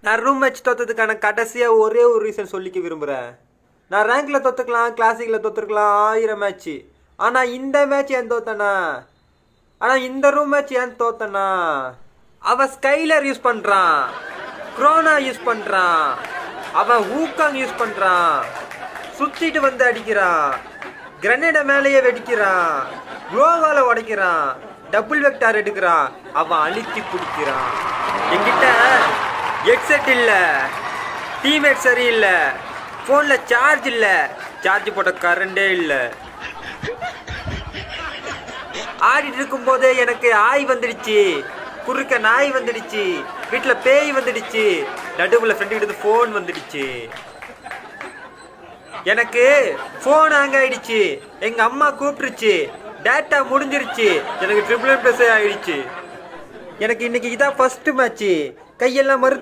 நான் room match தோத்ததுக்கான கடைசியாக ஒரே ஒரு ரீசன் சொல்லிக்க விரும்புகிறேன். நான் ரேங்கில் தோத்துக்கலாம், கிளாசிக்கில் தோத்துருக்கலாம், 1000 மேட்ச்சு. ஆனால் இந்த மேட்ச் ஏன் தோத்தனா? ஆனால் இந்த ரூம் மேட்ச் ஏன் தோத்தனா? அவன் ஸ்கைலர் யூஸ் பண்ணுறான், குரோனா யூஸ் பண்ணுறான், அவன் ஊக்காங் யூஸ் பண்ணுறான், சுற்றிட்டு வந்து அடிக்கிறான், கிரனேடை மேலேயே வெடிக்கிறான், குளோவால உடைக்கிறான், டபுள் வெக்டார் எடுக்கிறான், அவன் அழிச்சு பிடிக்கிறான். என்கிட்ட ஹெட்செட் இல்லை, டீமேட் சரியில்லை, ஃபோனில் சார்ஜ் இல்லை, சார்ஜ் போட்ட கரண்டே இல்லை. ஆடிட்டு இருக்கும்போதே எனக்கு ஆய் வந்துடுச்சு, குறுக்க நாய் வந்துடுச்சு, வீட்டில் பேய் வந்துடுச்சு, நடுவில் ஃப்ரெண்டு கிட்ட ஃபோன் வந்துடுச்சு. எனக்கு ஃபோன் ஹேங் ஆயிடுச்சு, எங்கள் அம்மா கூப்பிட்டுருச்சு, டேட்டா முடிஞ்சிருச்சு, எனக்கு ட்ரிபிள் ப்ளஸ் ஆயிடுச்சு. எனக்கு இன்னைக்கு இதான் ஃபர்ஸ்ட் மேட்ச்சு, கையெல்லாம்